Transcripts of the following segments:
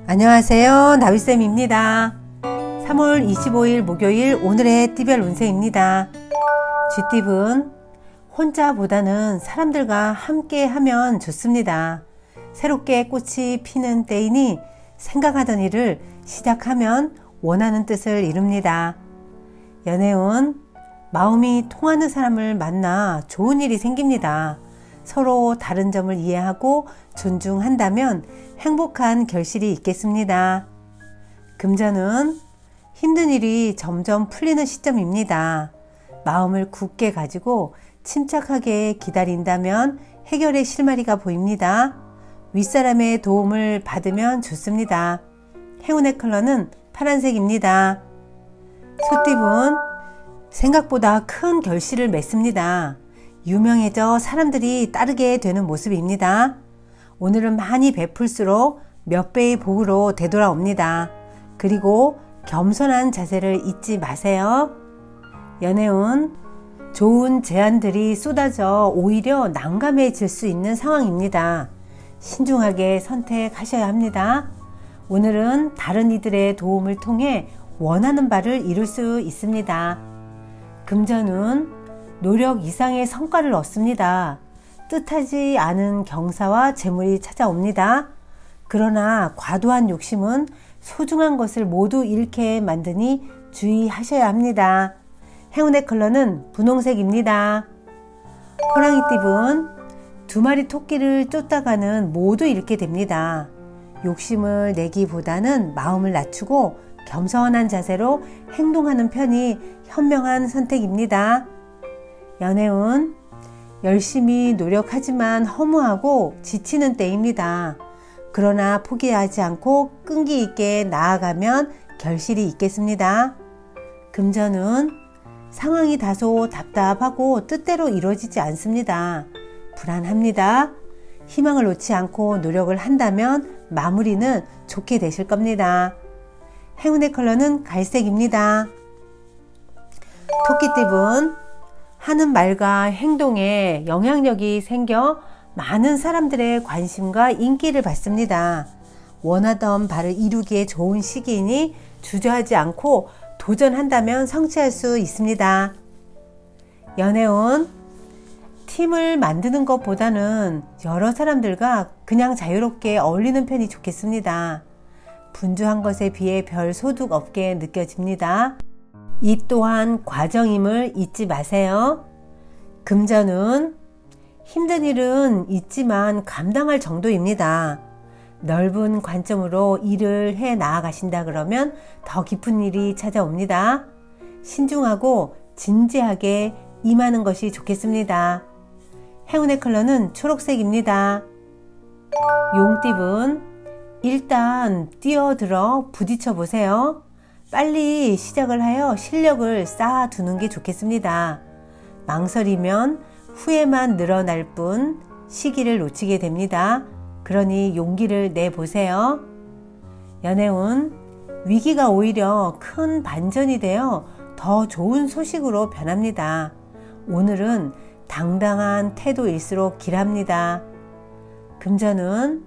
안녕하세요, 나비쌤입니다. 3월 25일 목요일 오늘의 띠별 운세입니다. 쥐띠분, 혼자보다는 사람들과 함께 하면 좋습니다. 새롭게 꽃이 피는 때이니 생각하던 일을 시작하면 원하는 뜻을 이룹니다. 연애운, 마음이 통하는 사람을 만나 좋은 일이 생깁니다. 서로 다른 점을 이해하고 존중한다면 행복한 결실이 있겠습니다. 금전은 힘든 일이 점점 풀리는 시점입니다. 마음을 굳게 가지고 침착하게 기다린다면 해결의 실마리가 보입니다. 윗사람의 도움을 받으면 좋습니다. 행운의 컬러는 파란색입니다. 소띠분, 생각보다 큰 결실을 맺습니다. 유명해져 사람들이 따르게 되는 모습입니다. 오늘은 많이 베풀수록 몇 배의 복으로 되돌아옵니다. 그리고 겸손한 자세를 잊지 마세요. 연애운, 좋은 제안들이 쏟아져 오히려 난감해질 수 있는 상황입니다. 신중하게 선택하셔야 합니다. 오늘은 다른 이들의 도움을 통해 원하는 바를 이룰 수 있습니다. 금전운, 노력 이상의 성과를 얻습니다. 뜻하지 않은 경사와 재물이 찾아옵니다. 그러나 과도한 욕심은 소중한 것을 모두 잃게 만드니 주의하셔야 합니다. 행운의 컬러는 분홍색입니다. 호랑이띠분, 두 마리 토끼를 쫓다가는 모두 잃게 됩니다. 욕심을 내기보다는 마음을 낮추고 겸손한 자세로 행동하는 편이 현명한 선택입니다. 연애운, 열심히 노력하지만 허무하고 지치는 때입니다. 그러나 포기하지 않고 끈기 있게 나아가면 결실이 있겠습니다. 금전운, 상황이 다소 답답하고 뜻대로 이루어지지 않습니다. 불안합니다. 희망을 놓지 않고 노력을 한다면 마무리는 좋게 되실 겁니다. 행운의 컬러는 갈색입니다. 토끼띠분, 하는 말과 행동에 영향력이 생겨 많은 사람들의 관심과 인기를 받습니다. 원하던 바를 이루기에 좋은 시기이니 주저하지 않고 도전한다면 성취할 수 있습니다. 연애운, 팀을 만드는 것보다는 여러 사람들과 그냥 자유롭게 어울리는 편이 좋겠습니다. 분주한 것에 비해 별 소득 없게 느껴집니다. 이 또한 과정임을 잊지 마세요. 금전운, 힘든 일은 있지만 감당할 정도입니다. 넓은 관점으로 일을 해 나아가신다 그러면 더 깊은 일이 찾아옵니다. 신중하고 진지하게 임하는 것이 좋겠습니다. 행운의 컬러는 초록색입니다. 용띠분, 일단 뛰어들어 부딪혀 보세요. 빨리 시작을 하여 실력을 쌓아두는 게 좋겠습니다. 망설이면 후회만 늘어날 뿐 시기를 놓치게 됩니다. 그러니 용기를 내보세요. 연애운, 위기가 오히려 큰 반전이 되어 더 좋은 소식으로 변합니다. 오늘은 당당한 태도일수록 길합니다. 금전운,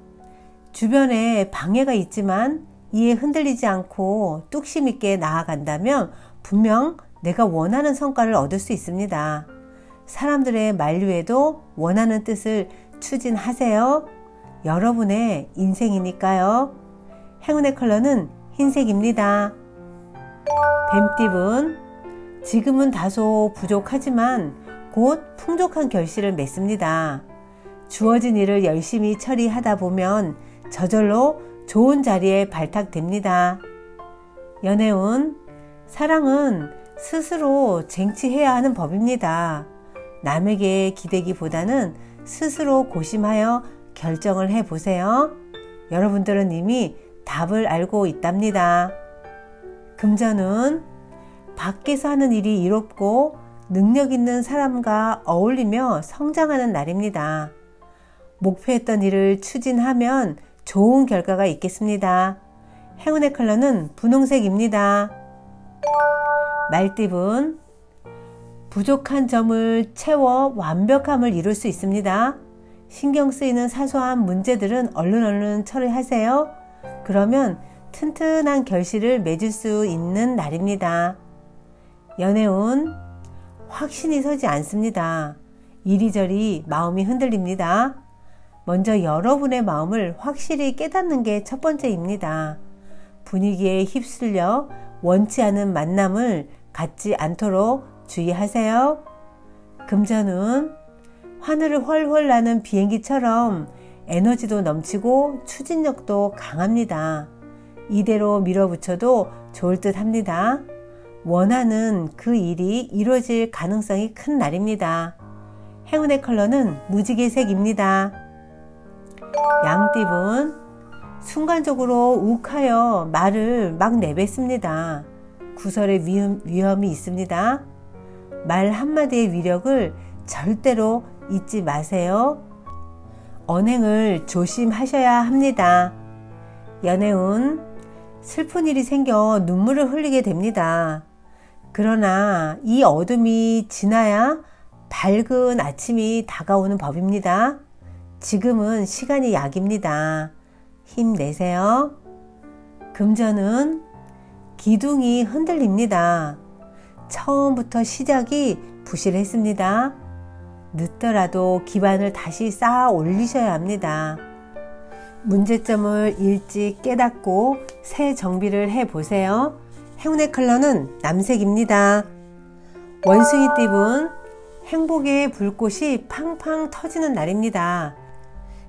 주변에 방해가 있지만 이에 흔들리지 않고 뚝심 있게 나아간다면 분명 내가 원하는 성과를 얻을 수 있습니다. 사람들의 만류에도 원하는 뜻을 추진하세요. 여러분의 인생이니까요. 행운의 컬러는 흰색입니다. 뱀띠분, 지금은 다소 부족하지만 곧 풍족한 결실을 맺습니다. 주어진 일을 열심히 처리하다 보면 저절로 좋은 자리에 발탁됩니다. 연애운, 사랑은 스스로 쟁취해야 하는 법입니다. 남에게 기대기보다는 스스로 고심하여 결정을 해보세요. 여러분들은 이미 답을 알고 있답니다. 금전운, 밖에서 하는 일이 이롭고 능력 있는 사람과 어울리며 성장하는 날입니다. 목표했던 일을 추진하면 좋은 결과가 있겠습니다. 행운의 컬러는 분홍색입니다. 말띠분, 부족한 점을 채워 완벽함을 이룰 수 있습니다. 신경 쓰이는 사소한 문제들은 얼른 처리하세요. 그러면 튼튼한 결실을 맺을 수 있는 날입니다. 연애운 확신이 서지 않습니다. 이리저리 마음이 흔들립니다. 먼저 여러분의 마음을 확실히 깨닫는 게 첫 번째입니다. 분위기에 휩쓸려 원치 않은 만남을 갖지 않도록 주의하세요. 금전운 하늘을 훨훨 나는 비행기처럼 에너지도 넘치고 추진력도 강합니다. 이대로 밀어붙여도 좋을 듯 합니다. 원하는 그 일이 이루어질 가능성이 큰 날입니다. 행운의 컬러는 무지개색입니다. 양띠분 순간적으로 욱하여 말을 막 내뱉습니다. 구설의 위험이 있습니다. 말 한마디의 위력을 절대로 잊지 마세요. 언행을 조심하셔야 합니다. 연애운 슬픈 일이 생겨 눈물을 흘리게 됩니다. 그러나 이 어둠이 지나야 밝은 아침이 다가오는 법입니다. 지금은 시간이 약입니다. 힘내세요. 금전은 기둥이 흔들립니다. 처음부터 시작이 부실했습니다. 늦더라도 기반을 다시 쌓아 올리셔야 합니다. 문제점을 일찍 깨닫고 새 정비를 해보세요. 행운의 컬러는 남색입니다. 원숭이띠분 행복의 불꽃이 팡팡 터지는 날입니다.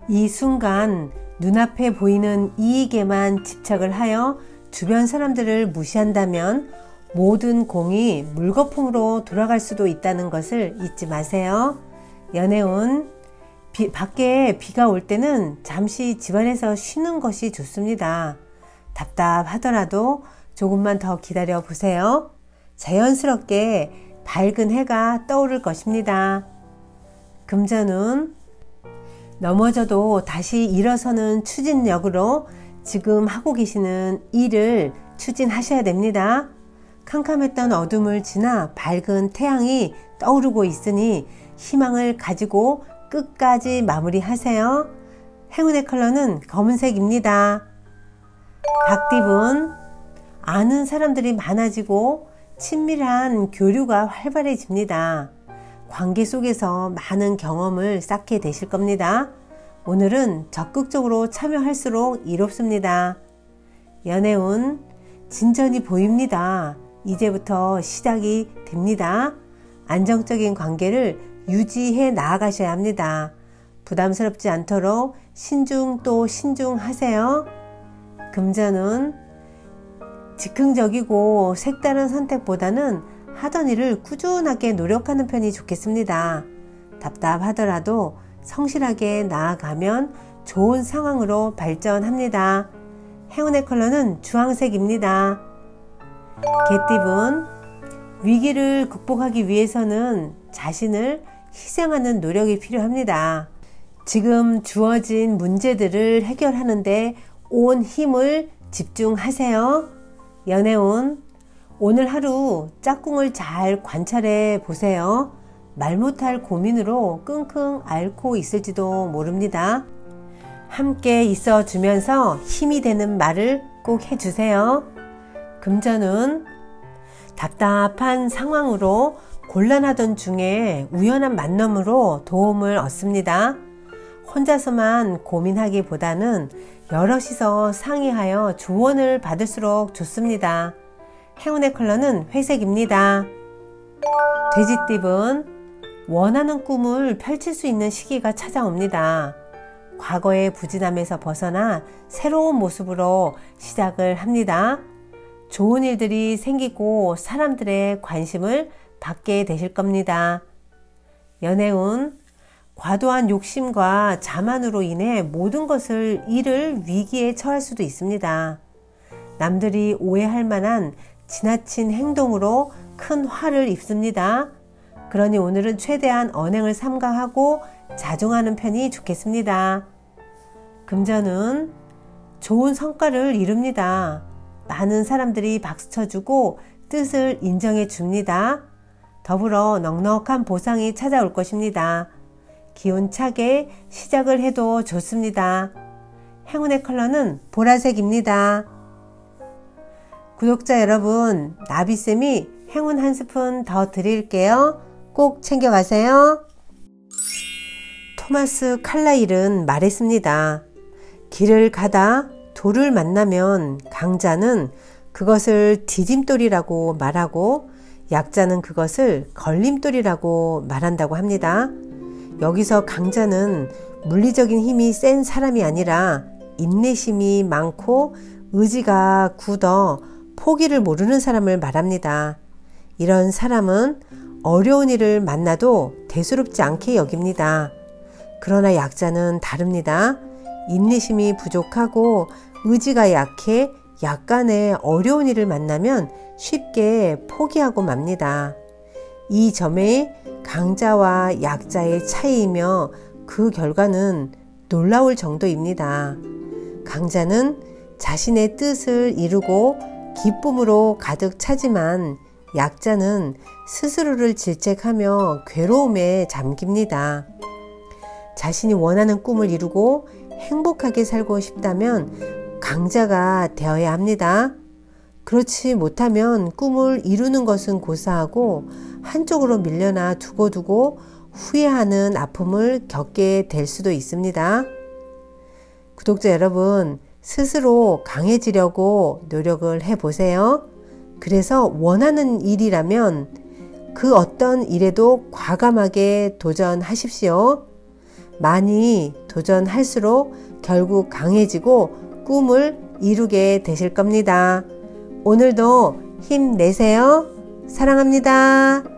이 순간 눈앞에 보이는 이익에만 집착을 하여 주변 사람들을 무시한다면 모든 공이 물거품으로 돌아갈 수도 있다는 것을 잊지 마세요. 연애운 밖에 비가 올 때는 잠시 집안에서 쉬는 것이 좋습니다. 답답하더라도 조금만 더 기다려 보세요. 자연스럽게 밝은 해가 떠오를 것입니다. 금전운 넘어져도 다시 일어서는 추진력으로 지금 하고 계시는 일을 추진하셔야 됩니다. 캄캄했던 어둠을 지나 밝은 태양이 떠오르고 있으니 희망을 가지고 끝까지 마무리하세요. 행운의 컬러는 검은색입니다. 닭띠분 아는 사람들이 많아지고 친밀한 교류가 활발해집니다. 관계 속에서 많은 경험을 쌓게 되실 겁니다. 오늘은 적극적으로 참여할수록 이롭습니다. 연애운 진전이 보입니다. 이제부터 시작이 됩니다. 안정적인 관계를 유지해 나아가셔야 합니다. 부담스럽지 않도록 신중 또 신중하세요. 금전운 즉흥적이고 색다른 선택보다는 하던 일을 꾸준하게 노력하는 편이 좋겠습니다. 답답하더라도 성실하게 나아가면 좋은 상황으로 발전합니다. 행운의 컬러는 주황색입니다. 개띠분 위기를 극복하기 위해서는 자신을 희생하는 노력이 필요합니다. 지금 주어진 문제들을 해결하는 데 온 힘을 집중하세요. 연애운 오늘 하루 짝꿍을 잘 관찰해 보세요. 말 못할 고민으로 끙끙 앓고 있을지도 모릅니다. 함께 있어 주면서 힘이 되는 말을 꼭 해주세요. 금전은 답답한 상황으로 곤란하던 중에 우연한 만남으로 도움을 얻습니다. 혼자서만 고민하기보다는 여럿이서 상의하여 조언을 받을수록 좋습니다. 행운의 컬러는 회색입니다. 돼지띠분 원하는 꿈을 펼칠 수 있는 시기가 찾아옵니다. 과거의 부진함에서 벗어나 새로운 모습으로 시작을 합니다. 좋은 일들이 생기고 사람들의 관심을 받게 되실 겁니다. 연애운 과도한 욕심과 자만으로 인해 모든 일을 위기에 처할 수도 있습니다. 남들이 오해할 만한 지나친 행동으로 큰 화를 입습니다. 그러니 오늘은 최대한 언행을 삼가하고 자중하는 편이 좋겠습니다. 금전은 좋은 성과를 이룹니다. 많은 사람들이 박수쳐주고 뜻을 인정해 줍니다. 더불어 넉넉한 보상이 찾아올 것입니다. 기운차게 시작을 해도 좋습니다. 행운의 컬러는 보라색입니다. 구독자 여러분, 나비쌤이 행운 한 스푼 더 드릴게요. 꼭 챙겨가세요. 토마스 칼라일은 말했습니다. 길을 가다 돌을 만나면 강자는 그것을 디딤돌이라고 말하고 약자는 그것을 걸림돌이라고 말한다고 합니다. 여기서 강자는 물리적인 힘이 센 사람이 아니라 인내심이 많고 의지가 굳어 포기를 모르는 사람을 말합니다. 이런 사람은 어려운 일을 만나도 대수롭지 않게 여깁니다. 그러나 약자는 다릅니다. 인내심이 부족하고 의지가 약해 약간의 어려운 일을 만나면 쉽게 포기하고 맙니다. 이 점이 강자와 약자의 차이이며 그 결과는 놀라울 정도입니다. 강자는 자신의 뜻을 이루고 기쁨으로 가득 차지만 약자는 스스로를 질책하며 괴로움에 잠깁니다. 자신이 원하는 꿈을 이루고 행복하게 살고 싶다면 강자가 되어야 합니다. 그렇지 못하면 꿈을 이루는 것은 고사하고 한쪽으로 밀려나 두고두고 후회하는 아픔을 겪게 될 수도 있습니다. 구독자 여러분, 스스로 강해지려고 노력을 해보세요. 그래서 원하는 일이라면 그 어떤 일에도 과감하게 도전하십시오. 많이 도전할수록 결국 강해지고 꿈을 이루게 되실 겁니다. 오늘도 힘내세요. 사랑합니다.